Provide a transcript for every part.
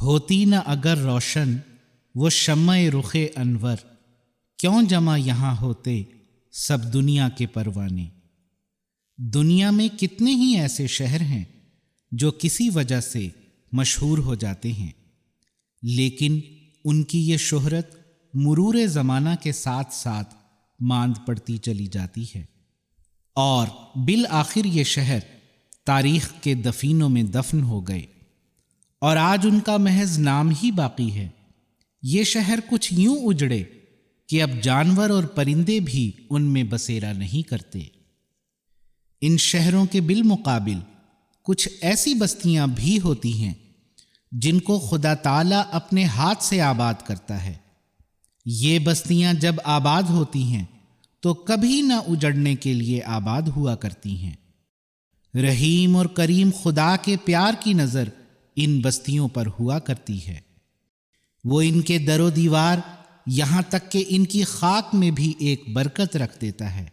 ہوتی نہ اگر روشن وہ شمع رخ انور، کیوں جمع یہاں ہوتے سب دنیا کے پروانے۔ دنیا میں کتنے ہی ایسے شہر ہیں جو کسی وجہ سے مشہور ہو جاتے ہیں، لیکن ان کی یہ شہرت مرور زمانہ کے ساتھ ساتھ ماند پڑتی چلی جاتی ہے، اور بالآخر یہ شہر تاریخ کے دفینوں میں دفن ہو گئے، اور آج ان کا محض نام ہی باقی ہے۔ یہ شہر کچھ یوں اجڑے کہ اب جانور اور پرندے بھی ان میں بسیرا نہیں کرتے۔ ان شہروں کے بالمقابل کچھ ایسی بستیاں بھی ہوتی ہیں جن کو خدا تعالیٰ اپنے ہاتھ سے آباد کرتا ہے۔ یہ بستیاں جب آباد ہوتی ہیں تو کبھی نہ اجڑنے کے لیے آباد ہوا کرتی ہیں۔ رحیم اور کریم خدا کے پیار کی نظر ان بستیوں پر ہوا کرتی ہے۔ وہ ان کے در و دیوار، یہاں تک کہ ان کی خاک میں بھی ایک برکت رکھ دیتا ہے،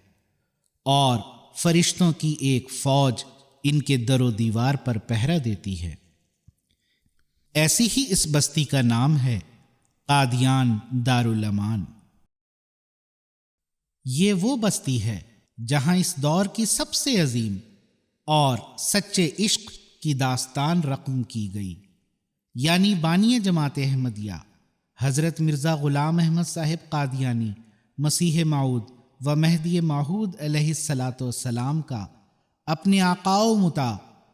اور فرشتوں کی ایک فوج ان کے در و دیوار پر پہرا دیتی ہے۔ ایسی ہی اس بستی کا نام ہے قادیان دارالامان۔ یہ وہ بستی ہے جہاں اس دور کی سب سے عظیم اور سچے عشق کی داستان رقم کی گئی، یعنی بانی جماعت احمدیہ حضرت مرزا غلام احمد صاحب قادیانی مسیح موعود و مہدی موعود علیہ الصلاۃ والسلام کا اپنے آقا و مطاع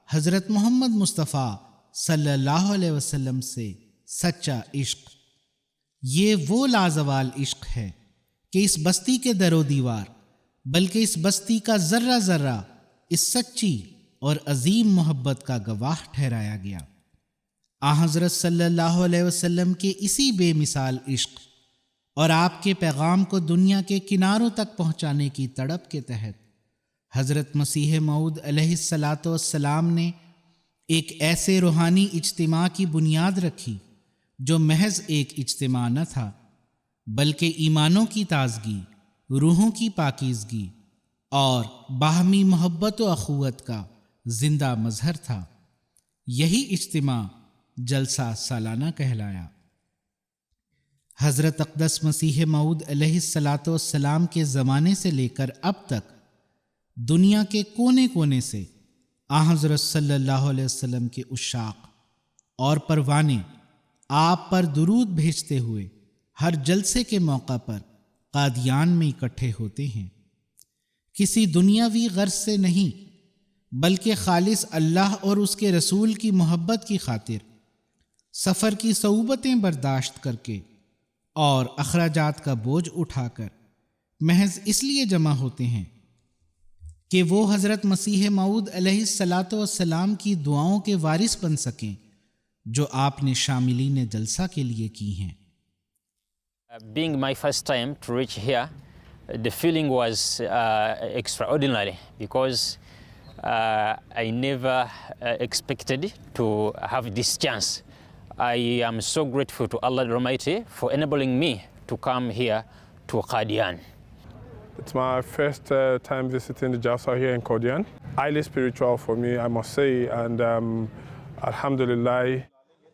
حضرت محمد مصطفیٰ صلی اللہ علیہ وسلم سے سچا عشق۔ یہ وہ لازوال عشق ہے کہ اس بستی کے در و دیوار، بلکہ اس بستی کا ذرہ ذرہ اس سچی اور عظیم محبت کا گواہ ٹھہرایا گیا۔ حضرت صلی اللہ علیہ وسلم کے اسی بے مثال عشق اور آپ کے پیغام کو دنیا کے کناروں تک پہنچانے کی تڑپ کے تحت حضرت مسیح موعود علیہ الصلاۃ والسلام نے ایک ایسے روحانی اجتماع کی بنیاد رکھی جو محض ایک اجتماع نہ تھا، بلکہ ایمانوں کی تازگی، روحوں کی پاکیزگی اور باہمی محبت و اخوت کا زندہ مظہر تھا۔ یہی اجتماع جلسہ سالانہ کہلایا۔ حضرت اقدس مسیح موعود علیہ الصلاۃ والسلام کے زمانے سے لے کر اب تک دنیا کے کونے کونے سے حضرت صلی اللہ علیہ وسلم کے عشاق اور پروانے آپ پر درود بھیجتے ہوئے ہر جلسے کے موقع پر قادیان میں اکٹھے ہوتے ہیں، کسی دنیاوی غرض سے نہیں بلکہ خالص اللہ اور اس کے رسول کی محبت کی خاطر سفر کی صعوبتیں برداشت کر کے اور اخراجات کا بوجھ اٹھا کر محض اس لیے جمع ہوتے ہیں کہ وہ حضرت مسیح موعود علیہ الصلاۃ والسلام کی دعاؤں کے وارث بن سکیں جو آپ نے شاملین جلسہ کے لیے کی ہیں۔ Being my first time to reach here, the feeling was extraordinary because I never expected to have this chance. I am so grateful to Allah Almighty for enabling me to come here to Qadian. It's my first time visiting the Jalsa here in Qadian. Highly spiritual for me, I must say, and Alhamdulillah.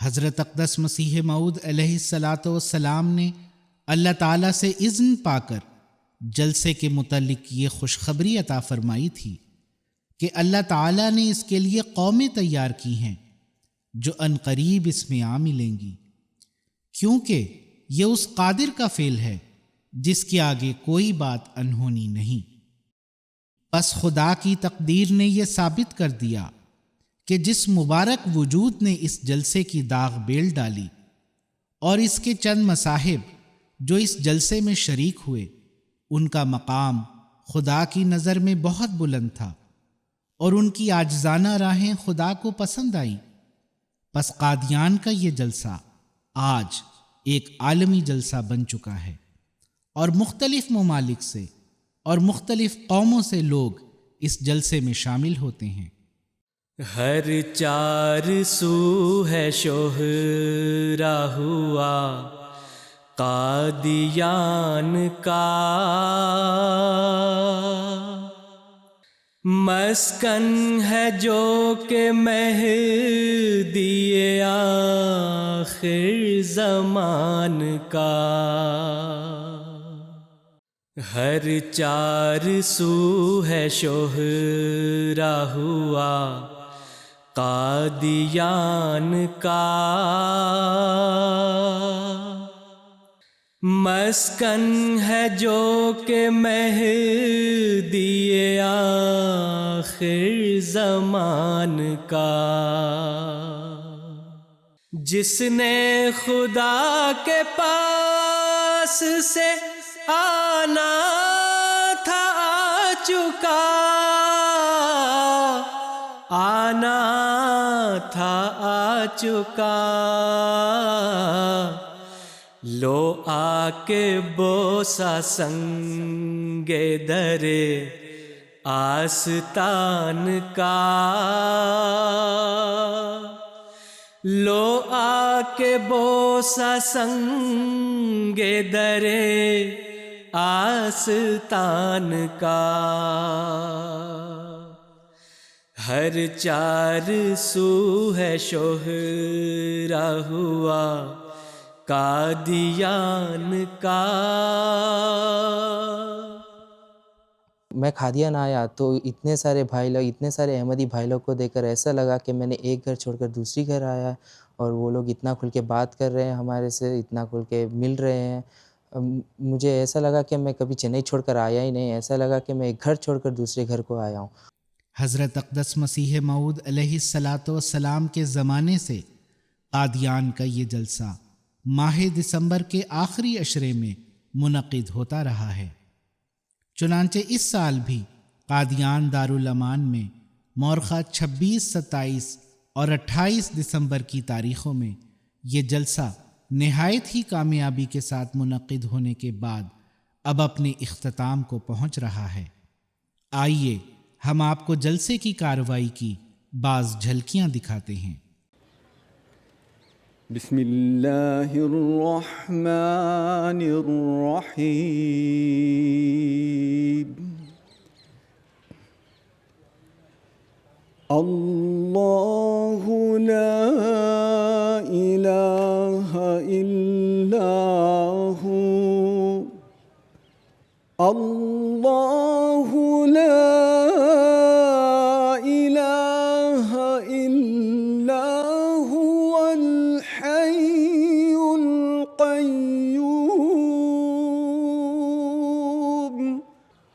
حضرت اقدس مسیح موعود علیہ الصلاۃ والسلام نے اللہ تعالیٰ سے اذن پا کر جلسے کے متعلق یہ خوشخبری عطا فرمائی تھی کہ اللہ تعالیٰ نے اس کے لیے قومیں تیار کی ہیں جو عنقریب اس میں آ ملیں گی، کیونکہ یہ اس قادر کا فعل ہے جس کے آگے کوئی بات انہونی نہیں۔ پس خدا کی تقدیر نے یہ ثابت کر دیا کہ جس مبارک وجود نے اس جلسے کی داغ بیل ڈالی اور اس کے چند مصاحب جو اس جلسے میں شریک ہوئے، ان کا مقام خدا کی نظر میں بہت بلند تھا اور ان کی عاجزانہ راہیں خدا کو پسند آئیں۔ پس قادیان کا یہ جلسہ آج ایک عالمی جلسہ بن چکا ہے، اور مختلف ممالک سے اور مختلف قوموں سے لوگ اس جلسے میں شامل ہوتے ہیں۔ ہر 4 سو ہے شہرا ہوا قادیان کا مسکن ہے جو کہ مہدی آخر زمان کا، ہر چار سو ہے شہرا ہوا قادیان کا، مسکن ہے جو کہ مہدی آخر زمان کا، جس نے خدا کے پاس سے آنا تھا آ چکا، آنا تھا آ چکا، لو آ کے بوسا سنگ در آستان کا، لو آ کے بوسا سنگ در آستان کا، ہر چار سو ہے شہرا ہوا قادیان کا۔ میں قادیان آیا تو اتنے سارے بھائی لوگ، اتنے سارے احمدی بھائی لوگ کو دیکھ کر ایسا لگا کہ میں نے ایک گھر چھوڑ کر دوسری گھر آیا، اور وہ لوگ اتنا کھل کے بات کر رہے ہیں ہمارے سے، اتنا کھل کے مل رہے ہیں۔ مجھے ایسا لگا کہ میں کبھی چنئی چھوڑ کر آیا ہی نہیں، ایسا لگا کہ میں ایک گھر چھوڑ کر دوسرے گھر کو آیا ہوں۔ حضرت اقدس مسیح موعود علیہ الصلاۃ والسلام کے زمانے سے قادیان کا یہ جلسہ ماہ دسمبر کے آخری عشرے میں منعقد ہوتا رہا ہے۔ چنانچہ اس سال بھی قادیان دارالامان میں مورخہ 26، 27 اور 28 دسمبر کی تاریخوں میں یہ جلسہ نہایت ہی کامیابی کے ساتھ منعقد ہونے کے بعد اب اپنے اختتام کو پہنچ رہا ہے۔ آئیے ہم آپ کو جلسے کی کارروائی کی بعض جھلکیاں دکھاتے ہیں۔ بسم اللہ الرحمن الرحیم، اللہ لا الہ الا ہو، اللہ لا الہ الا هو الحی القیوم،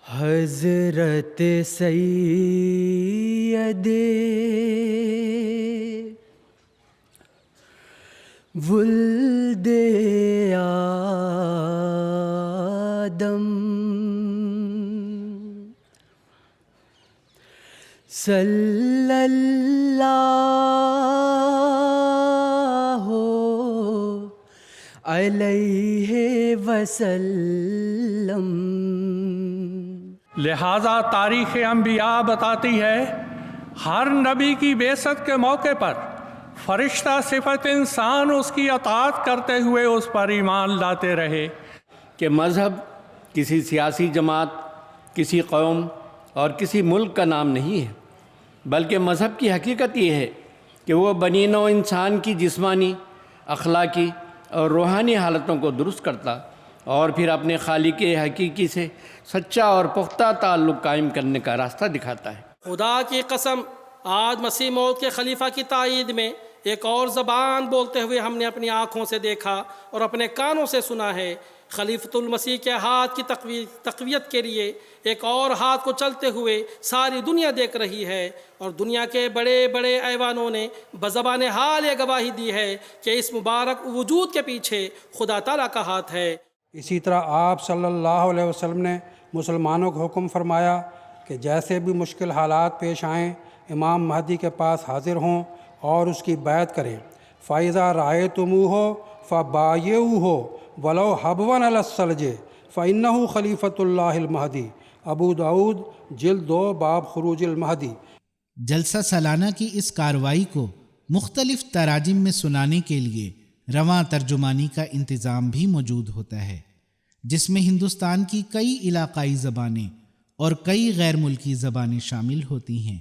حضرت سید ولد آدم صلی اللہ علیہ وسلم۔ لہذا تاریخ انبیاء بتاتی ہے ہر نبی کی بعثت کے موقع پر فرشتہ صفت انسان اس کی اطاعت کرتے ہوئے اس پر ایمان لاتے رہے۔ کہ مذہب کسی سیاسی جماعت، کسی قوم اور کسی ملک کا نام نہیں ہے، بلکہ مذہب کی حقیقت یہ ہے کہ وہ بنی نوع انسان کی جسمانی، اخلاقی اور روحانی حالتوں کو درست کرتا اور پھر اپنے خالق حقیقی سے سچا اور پختہ تعلق قائم کرنے کا راستہ دکھاتا ہے۔ خدا کی قسم، آج مسیح موعود کے خلیفہ کی تائید میں ایک اور زبان بولتے ہوئے ہم نے اپنی آنکھوں سے دیکھا اور اپنے کانوں سے سنا ہے۔ خلیفۃ المسیح کے ہاتھ کی تقویت کے لیے ایک اور ہاتھ کو چلتے ہوئے ساری دنیا دیکھ رہی ہے، اور دنیا کے بڑے بڑے ایوانوں نے بزبان حال یہ گواہی دی ہے کہ اس مبارک وجود کے پیچھے خدا تعالیٰ کا ہاتھ ہے۔ اسی طرح آپ صلی اللہ علیہ وسلم نے مسلمانوں کو حکم فرمایا کہ جیسے بھی مشکل حالات پیش آئیں امام مہدی کے پاس حاضر ہوں اور اس کی بیعت کریں۔ فَإِذَا رَأَيْتُمُوهُ فَبَايِعُوهُ وَلَوْ حَبْوًا عَلَى الثَّلْجِ فَإِنَّهُ خَلِيفَةُ اللَّهِ الْمَهْدِي، ابو داؤد جلد 2 باب خروج المہدی۔ جلسہ سالانہ کی اس کارروائی کو مختلف تراجم میں سنانے کے لیے رواں ترجمانی کا انتظام بھی موجود ہوتا ہے، جس میں ہندوستان کی کئی علاقائی زبانیں اور کئی غیر ملکی زبانیں شامل ہوتی ہیں،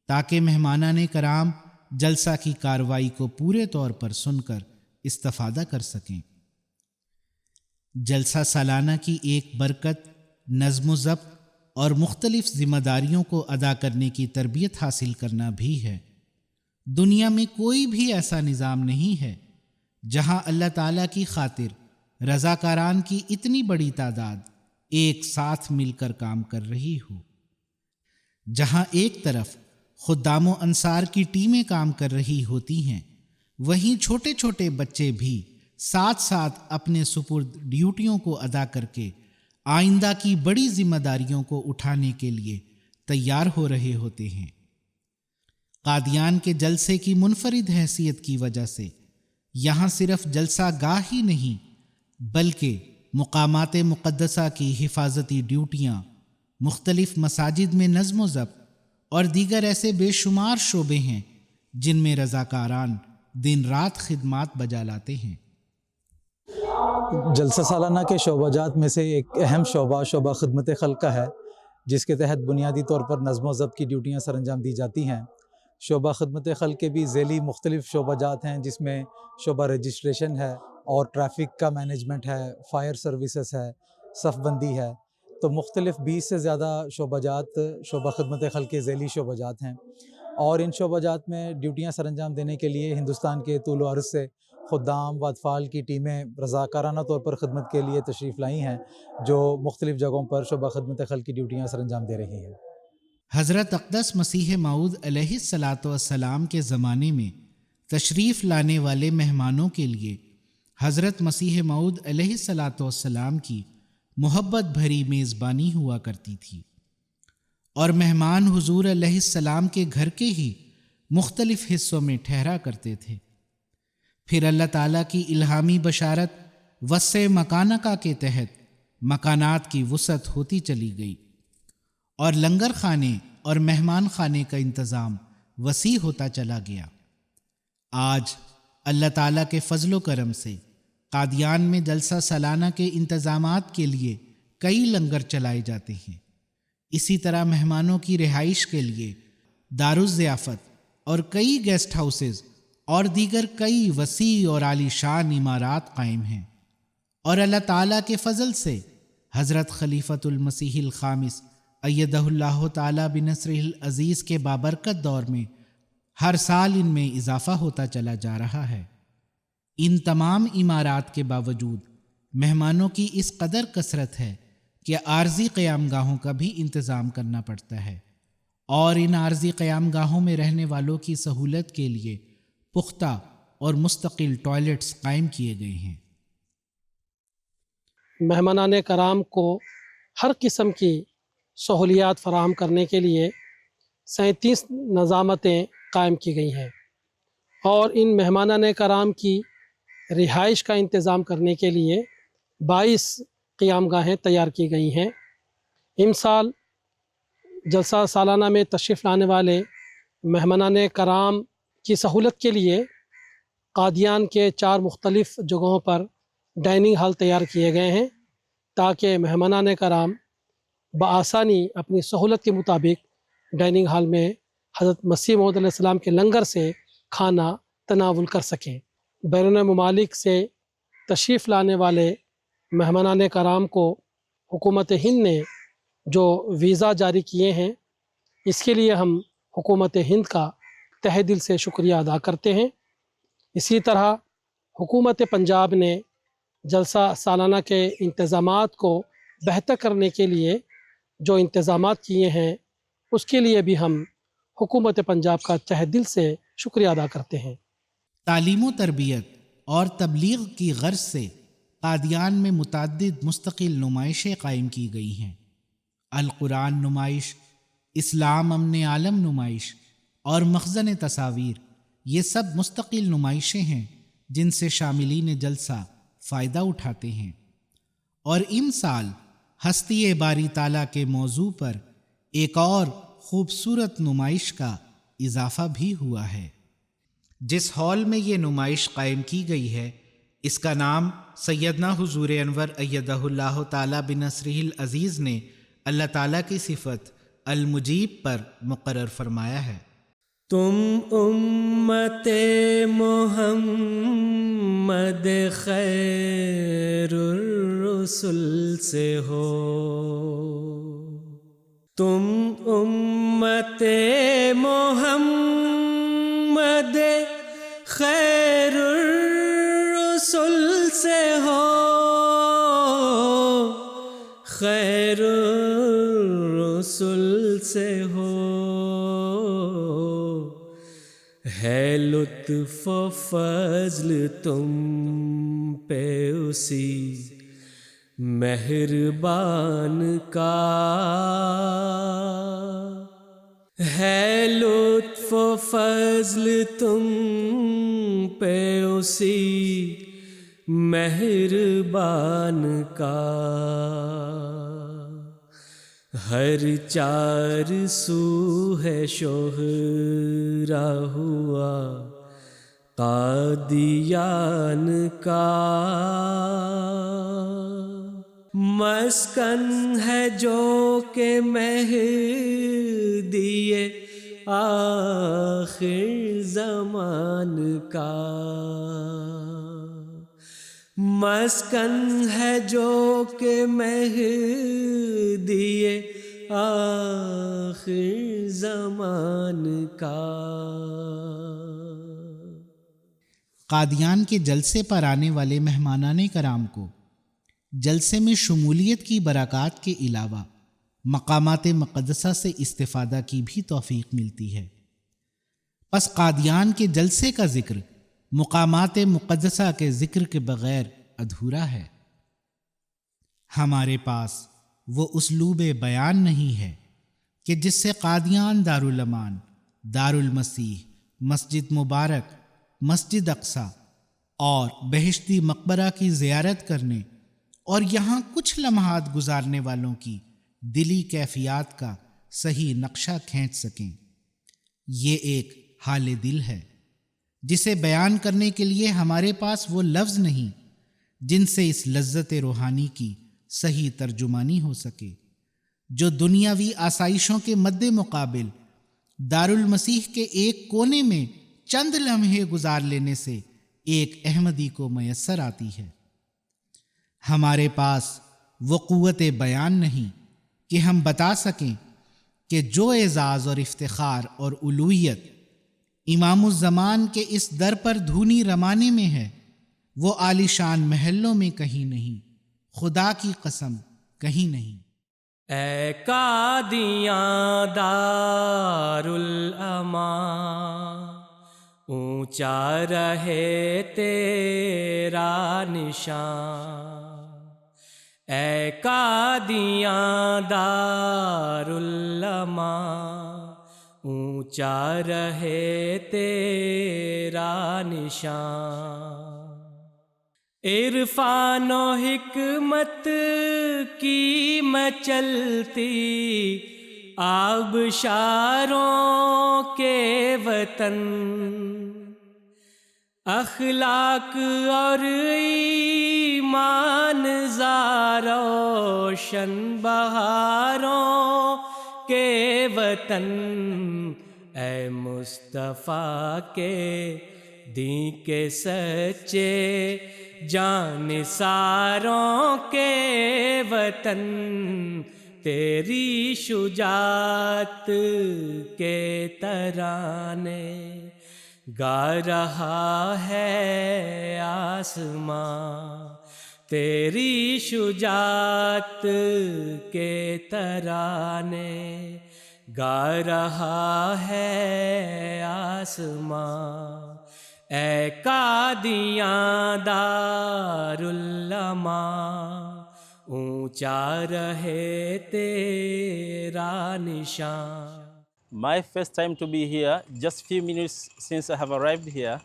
تاکہ مہمانان کرام جلسہ کی کارروائی کو پورے طور پر سن کر استفادہ کر سکیں۔ جلسہ سالانہ کی ایک برکت نظم و ضبط اور مختلف ذمہ داریوں کو ادا کرنے کی تربیت حاصل کرنا بھی ہے۔ دنیا میں کوئی بھی ایسا نظام نہیں ہے جہاں اللہ تعالیٰ کی خاطر رضاکاران کی اتنی بڑی تعداد ایک ساتھ مل کر کام کر رہی ہو۔ جہاں ایک طرف خدام و انصار کی ٹیمیں کام کر رہی ہوتی ہیں، وہیں چھوٹے چھوٹے بچے بھی ساتھ ساتھ اپنے سپرد ڈیوٹیوں کو ادا کر کے آئندہ کی بڑی ذمہ داریوں کو اٹھانے کے لیے تیار ہو رہے ہوتے ہیں۔ قادیان کے جلسے کی منفرد حیثیت کی وجہ سے یہاں صرف جلسہ گاہ ہی نہیں بلکہ مقامات مقدسہ کی حفاظتی ڈیوٹیاں، مختلف مساجد میں نظم و ضبط اور دیگر ایسے بے شمار شعبے ہیں جن میں رضاکاران دن رات خدمات بجا لاتے ہیں۔ جلسہ سالانہ کے شعبہ جات میں سے ایک اہم شعبہ خدمت خلق کا ہے، جس کے تحت بنیادی طور پر نظم و ضبط کی ڈیوٹیاں سر انجام دی جاتی ہیں۔ شعبہ خدمت خلق کے بھی ذیلی مختلف شعبہ جات ہیں، جس میں شعبہ رجسٹریشن ہے اور ٹریفک کا مینجمنٹ ہے، فائر سروسز ہے، صف بندی ہے۔ تو مختلف 20 سے زیادہ شعبہ جات شعبہ خدمت خلق کے ذیلی شعبہ جات ہیں، اور ان شعبہ جات میں ڈیوٹیاں سر انجام دینے کے لیے ہندوستان کے طول و عرض سے خدام و اطفال کی ٹیمیں رضاکارانہ طور پر خدمت کے لیے تشریف لائی ہیں، جو مختلف جگہوں پر شعبہ خدمت خلق کی ڈیوٹیاں سر انجام دے رہی ہیں۔ حضرت اقدس مسیح موعود علیہ الصلاۃ والسلام کے زمانے میں تشریف لانے والے مہمانوں کے لیے حضرت مسیح موعود علیہ الصلاۃ والسلام کی محبت بھری میزبانی ہوا کرتی تھی، اور مہمان حضور علیہ السلام کے گھر کے ہی مختلف حصوں میں ٹھہرا کرتے تھے۔ پھر اللہ تعالیٰ کی الہامی بشارت وسع مکانکہ کے تحت مکانات کی وسعت ہوتی چلی گئی، اور لنگر خانے اور مہمان خانے کا انتظام وسیع ہوتا چلا گیا۔ آج اللہ تعالیٰ کے فضل و کرم سے قادیان میں جلسہ سالانہ کے انتظامات کے لیے کئی لنگر چلائے جاتے ہیں۔ اسی طرح مہمانوں کی رہائش کے لیے دارالضیافت اور کئی گیسٹ ہاؤسز اور دیگر کئی وسیع اور عالی شان عمارات قائم ہیں، اور اللہ تعالیٰ کے فضل سے حضرت خلیفۃ المسیح الخامس ایدہ اللہ تعالیٰ بنصرہ العزیز کے بابرکت دور میں ہر سال ان میں اضافہ ہوتا چلا جا رہا ہے۔ ان تمام عمارات کے باوجود مہمانوں کی اس قدر کثرت ہے کہ عارضی قیام گاہوں کا بھی انتظام کرنا پڑتا ہے، اور ان عارضی قیام گاہوں میں رہنے والوں کی سہولت کے لیے پختہ اور مستقل ٹوائلٹس قائم کیے گئے ہیں۔ مہمانان کرام کو ہر قسم کی سہولیات فراہم کرنے کے لیے 37 نظامتیں قائم کی گئی ہیں، اور ان مہمانان کرام کی رہائش کا انتظام کرنے کے لیے 22 قیام گاہیں تیار کی گئی ہیں۔ امسال جلسہ سالانہ میں تشریف لانے والے مہمانان کرام کی سہولت کے لیے قادیان کے 4 مختلف جگہوں پر ڈائننگ ہال تیار کیے گئے ہیں، تاکہ مہمانان کرام بآسانی اپنی سہولت کے مطابق ڈائننگ ہال میں حضرت مسیح موعود علیہ السلام کے لنگر سے کھانا تناول کر سکیں۔ بیرون ممالک سے تشریف لانے والے مہمانان کرام کو حکومت ہند نے جو ویزا جاری کیے ہیں، اس کے لیے ہم حکومت ہند کا تہہ دل سے شکریہ ادا کرتے ہیں۔ اسی طرح حکومت پنجاب نے جلسہ سالانہ کے انتظامات کو بہتر کرنے کے لیے جو انتظامات کیے ہیں، اس کے لیے بھی ہم حکومت پنجاب کا تہہ دل سے شکریہ ادا کرتے ہیں۔ تعلیم و تربیت اور تبلیغ کی غرض سے قادیان میں متعدد مستقل نمائشیں قائم کی گئی ہیں۔ القرآن نمائش، اسلام امن عالم نمائش اور مخزن تصاویر، یہ سب مستقل نمائشیں ہیں جن سے شاملین جلسہ فائدہ اٹھاتے ہیں، اور ان سال ہستی باری تعالیٰ کے موضوع پر ایک اور خوبصورت نمائش کا اضافہ بھی ہوا ہے۔ جس ہال میں یہ نمائش قائم کی گئی ہے اس کا نام سیدنا حضور انور ایدہ اللہ تعالیٰ بنصرہ العزیز نے اللہ تعالیٰ کی صفت المجیب پر مقرر فرمایا ہے۔ تم امت محمد خیر الرسل سے ہو، تم امت محمد خیر الرسل سے ہو، خیر الرسل سے ہو، ہے لطف و فضل تم پہ اسی مہربان کا، ہے لطف و فضل تم پہ اسی مہربان کا، ہر چار سو ہے شہرا ہوا قادیان کا، مسکن ہے جو کہ مہدی آخر زمان کا، مسکن ہے جو کہ مہدی آخر زمان کا۔ قادیان کے جلسے پر آنے والے مہمانان کرام کو جلسے میں شمولیت کی برکات کے علاوہ مقامات مقدسہ سے استفادہ کی بھی توفیق ملتی ہے۔ پس قادیان کے جلسے کا ذکر مقامات مقدسہ کے ذکر کے بغیر ادھورا ہے۔ ہمارے پاس وہ اسلوب بیان نہیں ہے کہ جس سے قادیان دارالامان، دارالمسیح، مسجد مبارک، مسجد اقصی اور بہشتی مقبرہ کی زیارت کرنے اور یہاں کچھ لمحات گزارنے والوں کی دلی کیفیات کا صحیح نقشہ کھینچ سکیں۔ یہ ایک حال دل ہے جسے بیان کرنے کے لیے ہمارے پاس وہ لفظ نہیں جن سے اس لذت روحانی کی صحیح ترجمانی ہو سکے، جو دنیاوی آسائشوں کے مد مقابل دارالمسیح کے ایک کونے میں چند لمحے گزار لینے سے ایک احمدی کو میسر آتی ہے۔ ہمارے پاس وہ قوت بیان نہیں کہ ہم بتا سکیں کہ جو اعزاز اور افتخار اور علویت امام الزمان کے اس در پر دھونی رمانے میں ہے وہ عالی شان محلوں میں کہیں نہیں، خدا کی قسم کہیں نہیں۔ اے قادیاں دارالامان، اونچا رہے تیرا نشان، اے قادیاں دارالامان، اونچا رہے تیرا نشان، عرفان و حکمت کی مچلتی آبشاروں کے وطن، اخلاق اور ایمان زاروشن بہاروں کے وطن، اے مصطفیٰ کے دین کے سچے جانثاروں کے وطن، تیری شجاعت کے ترانے گا رہا ہے آسمان، تیری شجاعت کے ترانے گا رہا ہے آسمان، اے قادیاں دارالامان، اونچا رہے تیرا نشان۔ My first time to be here, just few minutes since I have arrived here,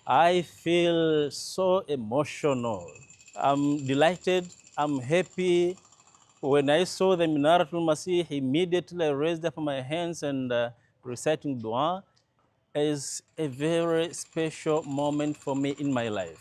I feel so emotional. I'm delighted, I'm happy. When I saw the Minaratul Masih, immediately I raised up my hands and reciting dua. is a very special moment for me in my life.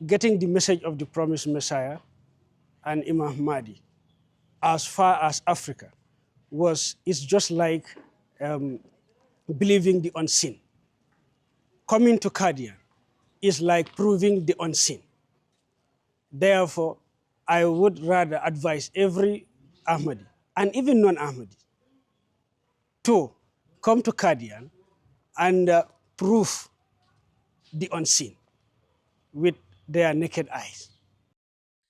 Getting the message of the promised Messiah and Imam Mahdi as far as Africa is just like believing the unseen. Coming to Qadian is like proving the unseen. Therefore, I would rather advise every Ahmadi and even non-Ahmadi to come to Qadian and prove the unseen with their naked eyes.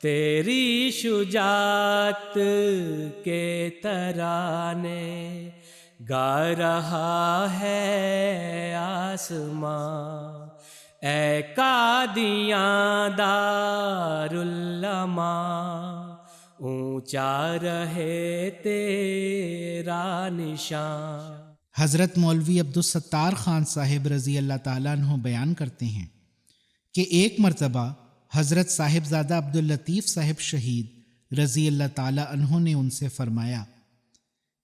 تیری شجاعت کے ترانے گا رہا ہے آسماں، اے قادیاں دارالعلماء، اونچا رہے تیرا نشان۔ حضرت مولوی عبدالستار خان صاحب رضی اللہ تعالیٰ عنہ بیان کرتے ہیں کہ ایک مرتبہ حضرت صاحبزادہ عبداللطیف صاحب شہید رضی اللہ تعالیٰ عنہ نے ان سے فرمایا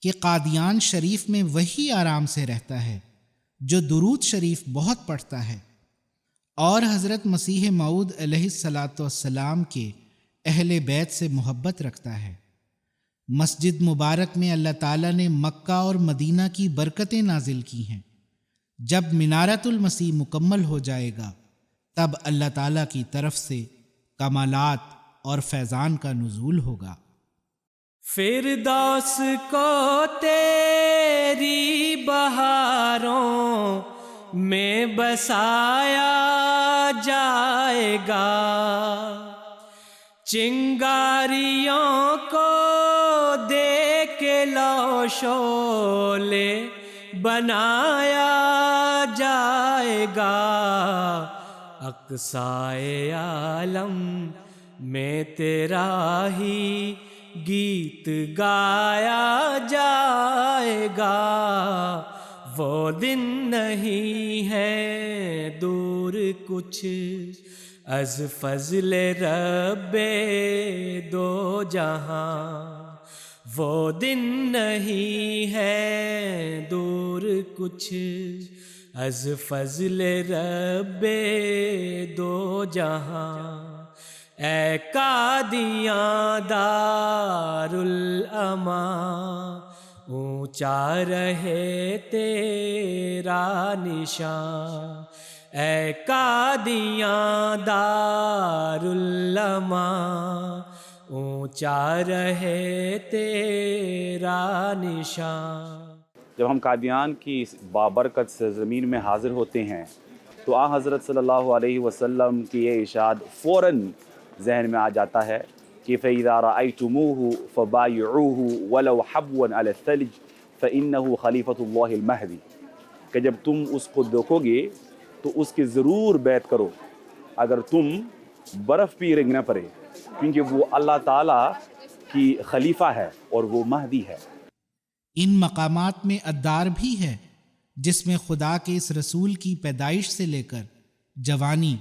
کہ قادیان شریف میں وہی آرام سے رہتا ہے جو درود شریف بہت پڑھتا ہے، اور حضرت مسیح موعود علیہ الصلاۃ والسلام کے اہل بیت سے محبت رکھتا ہے۔ مسجد مبارک میں اللہ تعالیٰ نے مکہ اور مدینہ کی برکتیں نازل کی ہیں۔ جب منارۃ المسیح مکمل ہو جائے گا تب اللہ تعالیٰ کی طرف سے کمالات اور فیضان کا نزول ہوگا۔ فردوس کو تیری بہاروں میں بسایا جائے گا، چنگاریوں کو دے کے لو شولے بنایا جائے گا، اقصائے عالم میں تیرا ہی گیت گایا جائے گا۔ وہ دن نہیں ہے دور کچھ از فضل رب دو جہاں، وہ دن نہیں ہے دور کچھ از فضل رب دو جہاں، اے قادیاں دارالعلماء، اونچا رہے تیرا نشان، اے قادیاں دارالعلماء، اونچا رہے تیرا نشان۔ جب ہم قادیان کی بابرکت سرزمین میں حاضر ہوتے ہیں تو آن حضرت صلی اللہ علیہ وسلم کی یہ ارشاد فوراً ذہن میں آ جاتا ہے کہ فَإِذَا رَأَيْتُمُوهُ فَبَايِعُوهُ وَلَوْ حَبْوًا عَلَى الثَّلْجِ فَإِنَّهُ خَلِيفَةُ اللَّهِ الْمَهْدِي، کہ جب تم اس کو دیکھو گے تو اس کی ضرور بیعت کرو اگر تم برف پی رنگ نہ پڑے، کیونکہ وہ اللہ تعالیٰ کی خلیفہ ہے اور وہ مہدی ہے۔ ان مقامات میں ادار بھی ہے جس میں خدا کے اس رسول کی پیدائش سے لے کر جوانی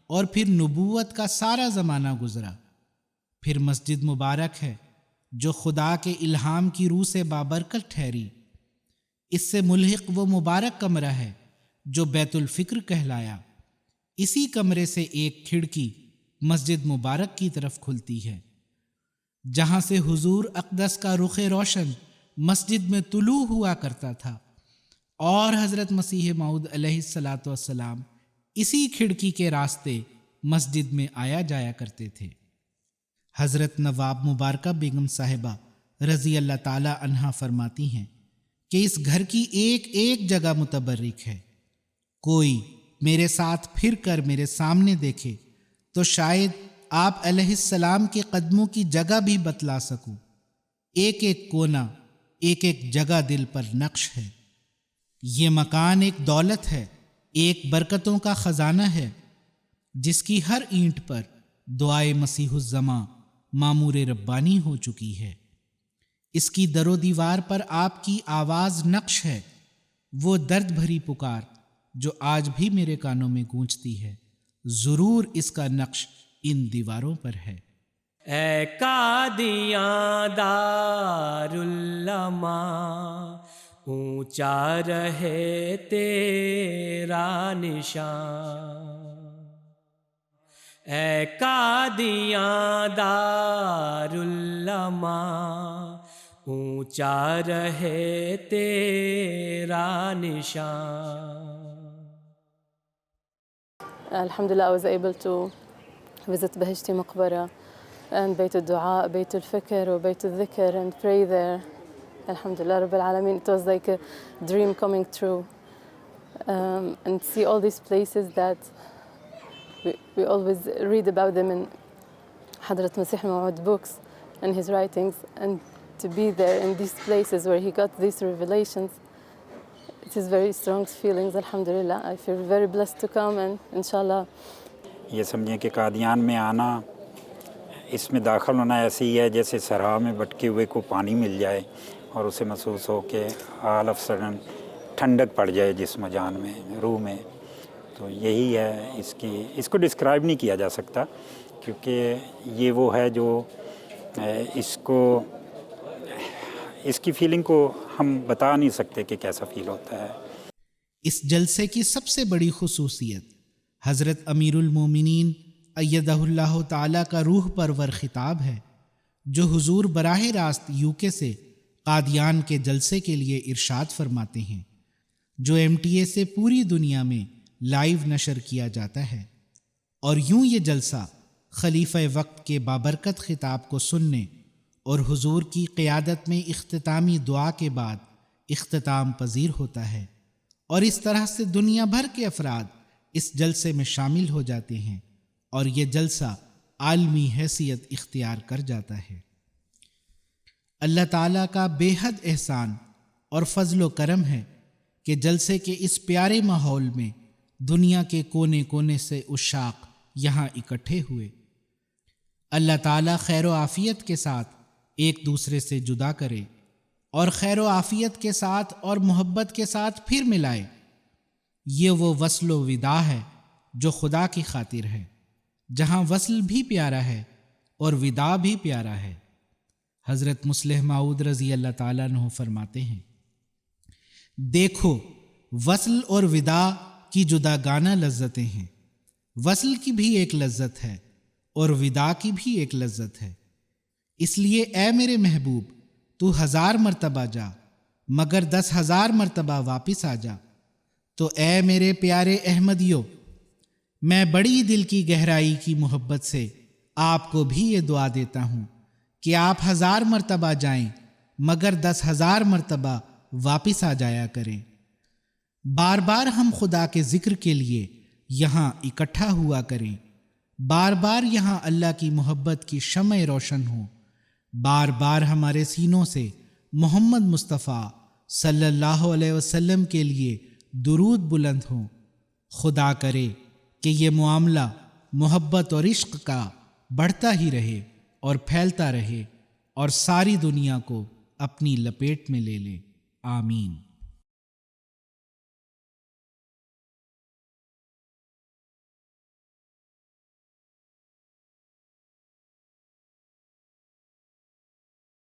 اور پھر نبوت کا سارا زمانہ گزرا، پھر مسجد مبارک ہے جو خدا کے الہام کی روح سے بابرکت ٹھہری، اس سے ملحق وہ مبارک کمرہ ہے جو بیت الفکر کہلایا، اسی کمرے سے ایک کھڑکی مسجد مبارک کی طرف کھلتی ہے جہاں سے حضور اقدس کا رخ روشن مسجد میں طلوع ہوا کرتا تھا، اور حضرت مسیح موعود علیہ الصلاۃ والسلام اسی کھڑکی کے راستے مسجد میں آیا جایا کرتے تھے۔ حضرت نواب مبارکہ بیگم صاحبہ رضی اللہ تعالی عنہا فرماتی ہیں کہ اس گھر کی ایک ایک جگہ متبرک ہے، کوئی میرے ساتھ پھر کر میرے سامنے دیکھے تو شاید آپ علیہ السلام کے قدموں کی جگہ بھی بتلا سکوں، ایک ایک کونا ایک ایک جگہ دل پر نقش ہے۔ یہ مکان ایک دولت ہے، ایک برکتوں کا خزانہ ہے جس کی ہر اینٹ پر دعائے مسیح الزماں مامور ربانی ہو چکی ہے۔ اس کی در و دیوار پر آپ کی آواز نقش ہے، وہ درد بھری پکار جو آج بھی میرے کانوں میں گونجتی ہے، ضرور اس کا نقش ان دیواروں پر ہے۔ اے قادیاں دارالعلماء، اونچا رہے تیرا نشان، اے قادیاں دارالعلماء، اونچا رہے تیرا نشان۔ Alhamdulillah, I was able to visit Bahishti Maqbara and Bayt al-Dua, Bayt al-Fikr or Bayt al-Dhikr and pray there. Alhamdulillah Rabbil Alameen, it was like a dream coming true. And see all these places that we always read about them Hadrat Masih Maud books and his writings, and to be there in these places where he got these revelations, it is very strong feelings. Alhamdulillah, I feel very blessed to come, and inshallah. یہ سمجھیں کہ قادیان میں آنا، اس میں داخل ہونا ایسے ہی ہے جیسے صحرا میں بھٹکے ہوئے کو پانی مل جائے اور اسے محسوس ہو کہ آل آف سڈن ٹھنڈک پڑ جائے جسم و جان میں، روح میں. تو یہی ہے اس کو ڈسکرائب نہیں کیا جا سکتا، کیونکہ یہ وہ ہے جو اس کی فیلنگ کو ہم بتا نہیں سکتے کہ کیسا فیل ہوتا ہے. اس جلسے کی سب سے بڑی خصوصیت حضرت امیر المومنین ایدہ اللہ تعالیٰ کا روح پرور خطاب ہے، جو حضور براہ راست UK سے قادیان کے جلسے کے لیے ارشاد فرماتے ہیں، جو MTA سے پوری دنیا میں لائیو نشر کیا جاتا ہے. اور یوں یہ جلسہ خلیفہ وقت کے بابرکت خطاب کو سننے اور حضور کی قیادت میں اختتامی دعا کے بعد اختتام پذیر ہوتا ہے، اور اس طرح سے دنیا بھر کے افراد اس جلسے میں شامل ہو جاتے ہیں اور یہ جلسہ عالمی حیثیت اختیار کر جاتا ہے. اللہ تعالیٰ کا بے حد احسان اور فضل و کرم ہے کہ جلسے کے اس پیارے ماحول میں دنیا کے کونے کونے سے عشاق یہاں اکٹھے ہوئے. اللہ تعالیٰ خیر و عافیت کے ساتھ ایک دوسرے سے جدا کرے اور خیر و عافیت کے ساتھ اور محبت کے ساتھ پھر ملائے. یہ وہ وصل و وداع ہے جو خدا کی خاطر ہے، جہاں وصل بھی پیارا ہے اور وداع بھی پیارا ہے. حضرت مصلح موعود رضی اللہ تعالیٰ عنہ فرماتے ہیں، دیکھو وصل اور وداع کی جداگانہ لذتیں ہیں. وصل کی بھی ایک لذت ہے اور وداع کی بھی ایک لذت ہے. اس لیے اے میرے محبوب، تو 1000 مرتبہ جا مگر 10,000 مرتبہ واپس آ جا. تو اے میرے پیارے احمدیوں، میں بڑی دل کی گہرائی کی محبت سے آپ کو بھی یہ دعا دیتا ہوں کہ آپ 1000 مرتبہ جائیں مگر 10,000 مرتبہ واپس آ جایا کریں. بار بار ہم خدا کے ذکر کے لیے یہاں اکٹھا ہوا کریں. بار بار یہاں اللہ کی محبت کی شمع روشن ہو. بار بار ہمارے سینوں سے محمد مصطفیٰ صلی اللہ علیہ وسلم کے لیے درود بلند ہوں. خدا کرے کہ یہ معاملہ محبت اور عشق کا بڑھتا ہی رہے اور پھیلتا رہے اور ساری دنیا کو اپنی لپیٹ میں لے لے. آمین.